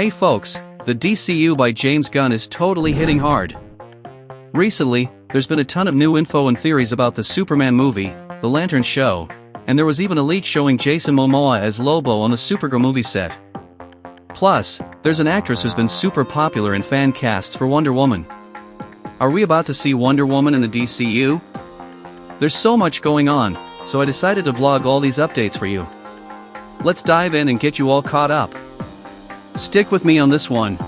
Hey folks, the DCU by James Gunn is totally hitting hard. Recently, there's been a ton of new info and theories about the Superman movie, The Lantern Show, and there was even a leak showing Jason Momoa as Lobo on the Supergirl movie set. Plus, there's an actress who's been super popular in fan casts for Wonder Woman. Are we about to see Wonder Woman in the DCU? There's so much going on, so I decided to vlog all these updates for you. Let's dive in and get you all caught up. Stick with me on this one.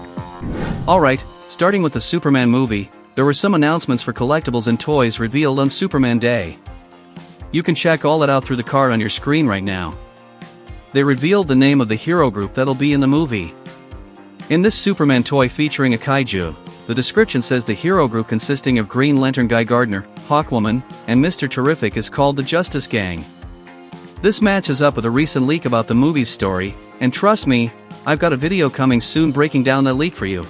Alright, starting with the Superman movie, there were some announcements for collectibles and toys revealed on Superman Day. You can check all that out through the card on your screen right now. They revealed the name of the hero group that'll be in the movie. In this Superman toy featuring a kaiju, the description says the hero group consisting of Green Lantern Guy Gardner, Hawkwoman, and Mr. Terrific is called the Justice Gang. This matches up with a recent leak about the movie's story, and trust me, I've got a video coming soon breaking down that leak for you.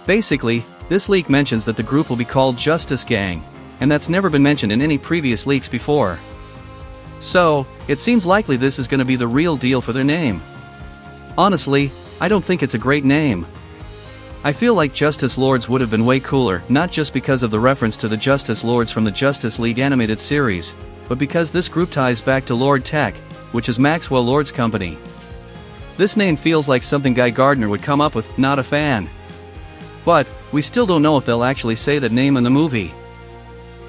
Basically, this leak mentions that the group will be called Justice Gang, and that's never been mentioned in any previous leaks before. So, it seems likely this is going to be the real deal for their name. Honestly, I don't think it's a great name. I feel like Justice Lords would have been way cooler, not just because of the reference to the Justice Lords from the Justice League animated series, but because this group ties back to Lord Tech, which is Maxwell Lord's company. This name feels like something Guy Gardner would come up with, not a fan. But, we still don't know if they'll actually say that name in the movie.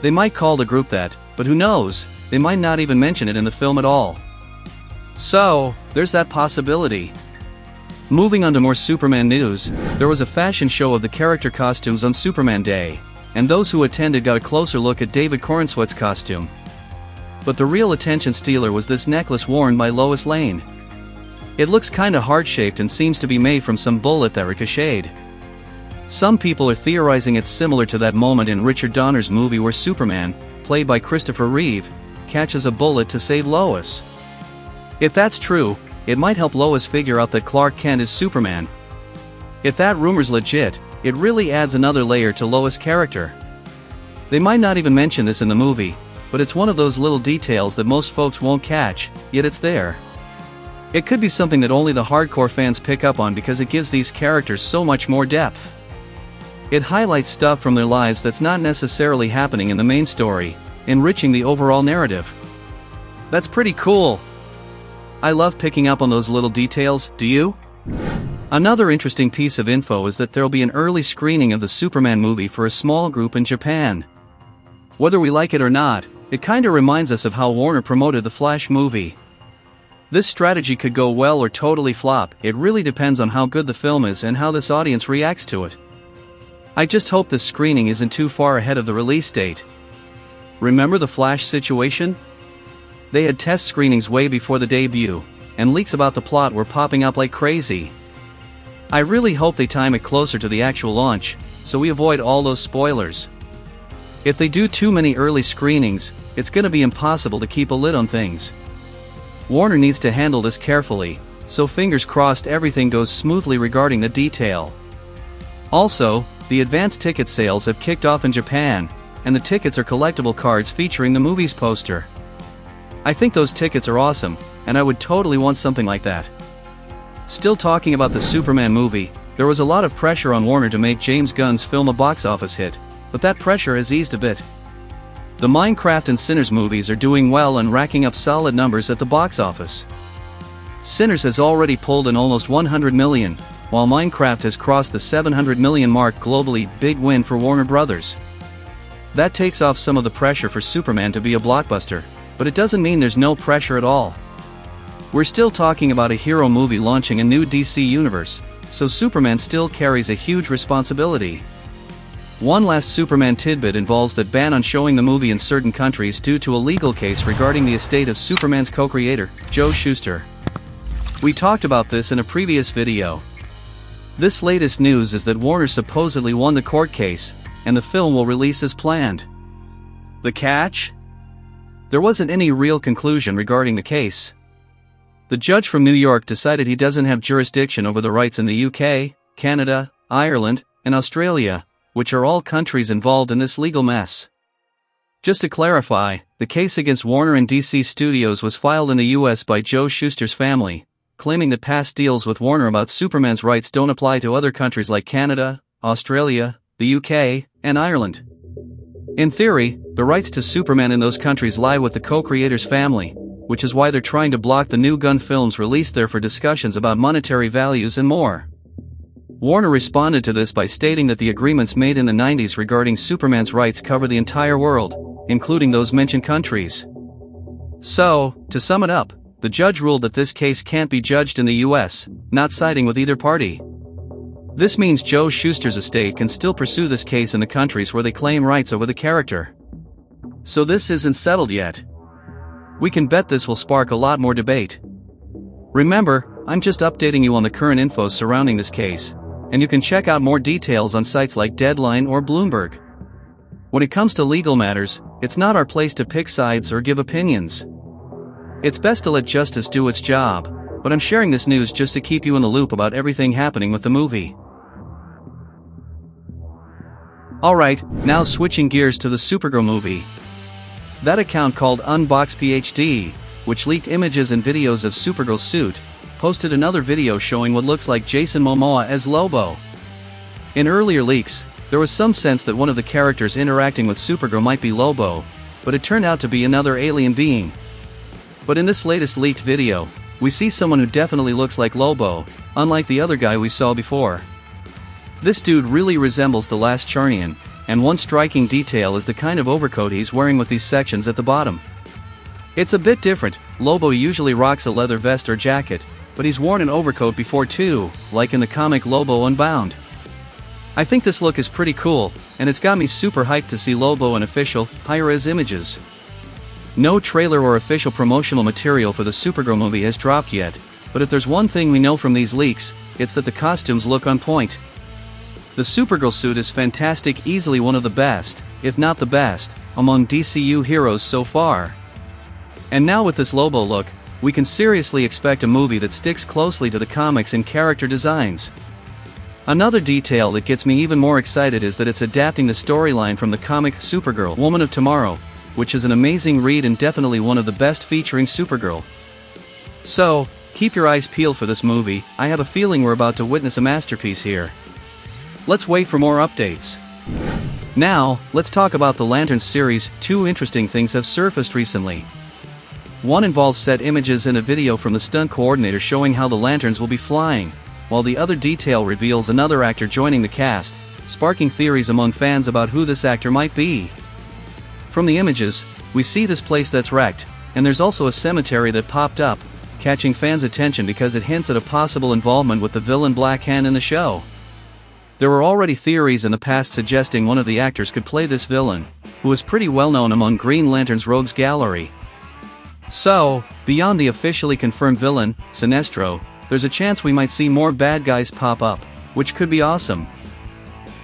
They might call the group that, but who knows, they might not even mention it in the film at all. So, there's that possibility. Moving on to more Superman news, there was a fashion show of the character costumes on Superman Day, and those who attended got a closer look at David Corenswet's costume. But the real attention stealer was this necklace worn by Lois Lane. It looks kinda heart-shaped and seems to be made from some bullet that ricocheted. Some people are theorizing it's similar to that moment in Richard Donner's movie where Superman, played by Christopher Reeve, catches a bullet to save Lois. If that's true, it might help Lois figure out that Clark Kent is Superman. If that rumor's legit, it really adds another layer to Lois' character. They might not even mention this in the movie, but it's one of those little details that most folks won't catch, yet it's there. It could be something that only the hardcore fans pick up on because it gives these characters so much more depth. It highlights stuff from their lives that's not necessarily happening in the main story, enriching the overall narrative. That's pretty cool. I love picking up on those little details, do you? Another interesting piece of info is that there'll be an early screening of the Superman movie for a small group in Japan. Whether we like it or not, it kinda reminds us of how Warner promoted the Flash movie. This strategy could go well or totally flop, it really depends on how good the film is and how this audience reacts to it. I just hope this screening isn't too far ahead of the release date. Remember the Flash situation? They had test screenings way before the debut, and leaks about the plot were popping up like crazy. I really hope they time it closer to the actual launch, so we avoid all those spoilers. If they do too many early screenings, it's gonna be impossible to keep a lid on things. Warner needs to handle this carefully, so fingers crossed everything goes smoothly regarding the detail. Also, the advance ticket sales have kicked off in Japan, and the tickets are collectible cards featuring the movie's poster. I think those tickets are awesome, and I would totally want something like that. Still talking about the Superman movie, there was a lot of pressure on Warner to make James Gunn's film a box office hit, but that pressure has eased a bit. The Minecraft and Sinners movies are doing well and racking up solid numbers at the box office. Sinners has already pulled in almost 100 million, while Minecraft has crossed the 700 million mark globally, big win for Warner Brothers. That takes off some of the pressure for Superman to be a blockbuster, but it doesn't mean there's no pressure at all. We're still talking about a hero movie launching a new DC universe, so Superman still carries a huge responsibility. One last Superman tidbit involves that ban on showing the movie in certain countries due to a legal case regarding the estate of Superman's co-creator, Joe Shuster. We talked about this in a previous video. This latest news is that Warner supposedly won the court case, and the film will release as planned. The catch? There wasn't any real conclusion regarding the case. The judge from New York decided he doesn't have jurisdiction over the rights in the UK, Canada, Ireland, and Australia, which are all countries involved in this legal mess. Just to clarify, the case against Warner and DC Studios was filed in the US by Joe Shuster's family, claiming that past deals with Warner about Superman's rights don't apply to other countries like Canada, Australia, the UK, and Ireland. In theory, the rights to Superman in those countries lie with the co-creator's family, which is why they're trying to block the new Gunn films released there for discussions about monetary values and more. Warner responded to this by stating that the agreements made in the 90s regarding Superman's rights cover the entire world, including those mentioned countries. So, to sum it up, the judge ruled that this case can't be judged in the US, not siding with either party. This means Joe Shuster's estate can still pursue this case in the countries where they claim rights over the character. So this isn't settled yet. We can bet this will spark a lot more debate. Remember, I'm just updating you on the current info surrounding this case, and you can check out more details on sites like Deadline or Bloomberg. When it comes to legal matters, it's not our place to pick sides or give opinions. It's best to let justice do its job, but I'm sharing this news just to keep you in the loop about everything happening with the movie. Alright, now switching gears to the Supergirl movie. That account called UnboxPhD, which leaked images and videos of Supergirl's suit, posted another video showing what looks like Jason Momoa as Lobo. In earlier leaks, there was some sense that one of the characters interacting with Supergirl might be Lobo, but it turned out to be another alien being. But in this latest leaked video, we see someone who definitely looks like Lobo, unlike the other guy we saw before. This dude really resembles the Last Charnian, and one striking detail is the kind of overcoat he's wearing with these sections at the bottom. It's a bit different. Lobo usually rocks a leather vest or jacket, but he's worn an overcoat before too, like in the comic Lobo Unbound. I think this look is pretty cool, and it's got me super hyped to see Lobo in official, high-res images. No trailer or official promotional material for the Supergirl movie has dropped yet, but if there's one thing we know from these leaks, it's that the costumes look on point. The Supergirl suit is fantastic, easily one of the best, if not the best, among DCU heroes so far. And now with this Lobo look, we can seriously expect a movie that sticks closely to the comics and character designs. Another detail that gets me even more excited is that it's adapting the storyline from the comic Supergirl, Woman of Tomorrow, which is an amazing read and definitely one of the best featuring Supergirl. So, keep your eyes peeled for this movie. I have a feeling we're about to witness a masterpiece here. Let's wait for more updates. Now, let's talk about the Lanterns series. Two interesting things have surfaced recently. One involves set images and a video from the stunt coordinator showing how the Lanterns will be flying, while the other detail reveals another actor joining the cast, sparking theories among fans about who this actor might be. From the images, we see this place that's wrecked, and there's also a cemetery that popped up, catching fans' attention because it hints at a possible involvement with the villain Black Hand in the show. There were already theories in the past suggesting one of the actors could play this villain, who is pretty well known among Green Lantern's rogues gallery. So, beyond the officially confirmed villain, Sinestro, there's a chance we might see more bad guys pop up, which could be awesome.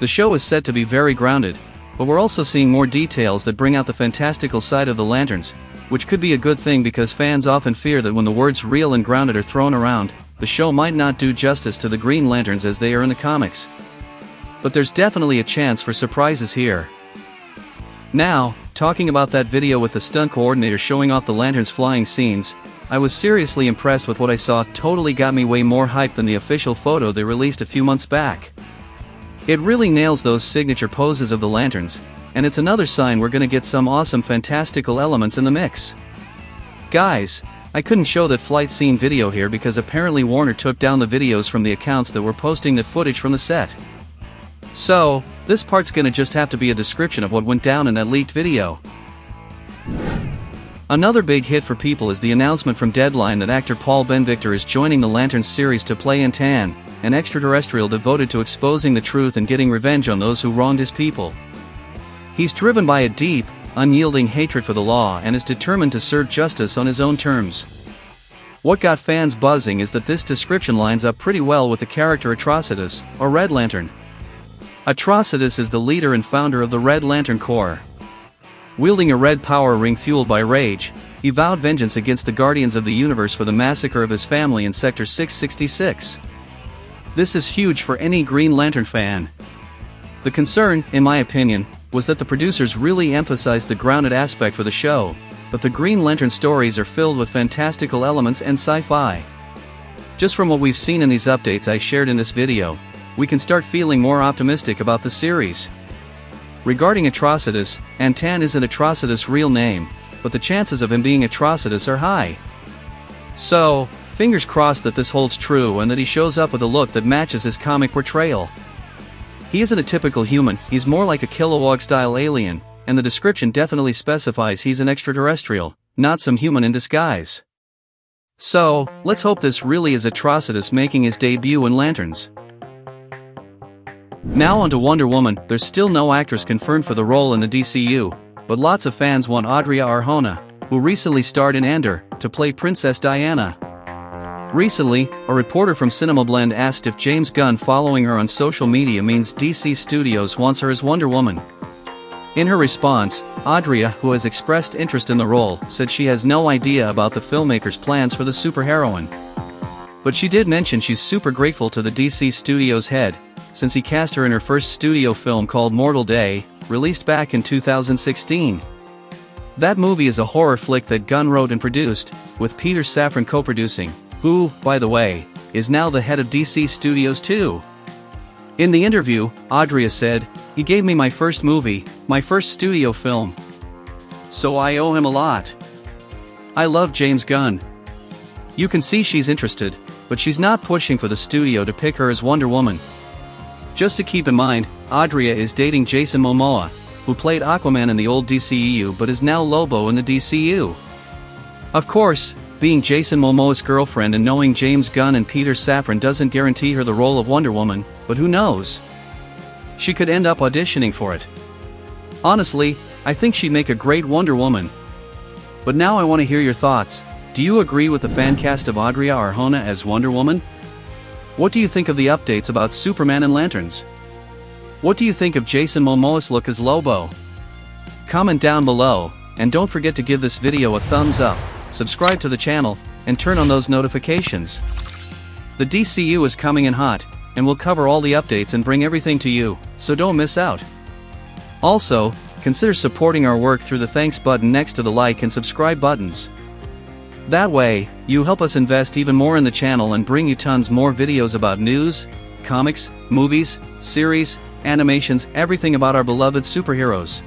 The show is set to be very grounded, but we're also seeing more details that bring out the fantastical side of the Lanterns, which could be a good thing because fans often fear that when the words real and grounded are thrown around, the show might not do justice to the Green Lanterns as they are in the comics. But there's definitely a chance for surprises here. Now, talking about that video with the stunt coordinator showing off the Lanterns flying scenes, I was seriously impressed with what I saw. Totally got me way more hyped than the official photo they released a few months back. It really nails those signature poses of the Lanterns, and it's another sign we're gonna get some awesome fantastical elements in the mix. Guys, I couldn't show that flight scene video here because apparently Warner took down the videos from the accounts that were posting the footage from the set. So, this part's gonna just have to be a description of what went down in that leaked video. Another big hit for people is the announcement from Deadline that actor Paul Ben-Victor is joining the Lanterns series to play Antan, an extraterrestrial devoted to exposing the truth and getting revenge on those who wronged his people. He's driven by a deep, unyielding hatred for the law and is determined to serve justice on his own terms. What got fans buzzing is that this description lines up pretty well with the character Atrocitus, or Red Lantern. Atrocitus is the leader and founder of the Red Lantern Corps. Wielding a red power ring fueled by rage, he vowed vengeance against the Guardians of the Universe for the massacre of his family in Sector 666. This is huge for any Green Lantern fan. The concern, in my opinion, was that the producers really emphasized the grounded aspect for the show, but the Green Lantern stories are filled with fantastical elements and sci-fi. Just from what we've seen in these updates I shared in this video, we can start feeling more optimistic about the series. Regarding Atrocitus, Antan isn't Atrocitus' real name, but the chances of him being Atrocitus are high. So, fingers crossed that this holds true and that he shows up with a look that matches his comic portrayal. He isn't a typical human, he's more like a Kilowog-style alien, and the description definitely specifies he's an extraterrestrial, not some human in disguise. So, let's hope this really is Atrocitus making his debut in Lanterns. Now onto Wonder Woman. There's still no actress confirmed for the role in the DCU, but lots of fans want Adria Arjona, who recently starred in Andor, to play Princess Diana. Recently, a reporter from CinemaBlend asked if James Gunn following her on social media means DC Studios wants her as Wonder Woman. In her response, Adria, who has expressed interest in the role, said she has no idea about the filmmaker's plans for the superheroine. But she did mention she's super grateful to the DC Studios head, since he cast her in her first studio film called Mortal Day, released back in 2016. That movie is a horror flick that Gunn wrote and produced, with Peter Safran co-producing, who, by the way, is now the head of DC Studios too. In the interview, Adria said, "He gave me my first movie, my first studio film. So I owe him a lot. I love James Gunn." You can see she's interested, but she's not pushing for the studio to pick her as Wonder Woman. Just to keep in mind, Adria is dating Jason Momoa, who played Aquaman in the old DCEU but is now Lobo in the DCU. Of course, being Jason Momoa's girlfriend and knowing James Gunn and Peter Safran doesn't guarantee her the role of Wonder Woman, but who knows? She could end up auditioning for it. Honestly, I think she'd make a great Wonder Woman. But now I want to hear your thoughts. Do you agree with the fan cast of Adria Arjona as Wonder Woman? What do you think of the updates about Superman and Lanterns? What do you think of Jason Momoa's look as Lobo? Comment down below, and don't forget to give this video a thumbs up, subscribe to the channel, and turn on those notifications. The DCU is coming in hot, and we'll cover all the updates and bring everything to you, so don't miss out. Also, consider supporting our work through the thanks button next to the like and subscribe buttons. That way, you help us invest even more in the channel and bring you tons more videos about news, comics, movies, series, animations, everything about our beloved superheroes.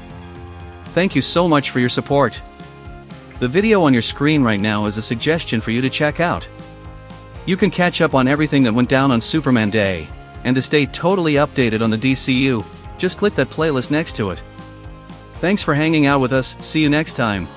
Thank you so much for your support. The video on your screen right now is a suggestion for you to check out. You can catch up on everything that went down on Superman Day, and to stay totally updated on the DCU, just click that playlist next to it. Thanks for hanging out with us, see you next time.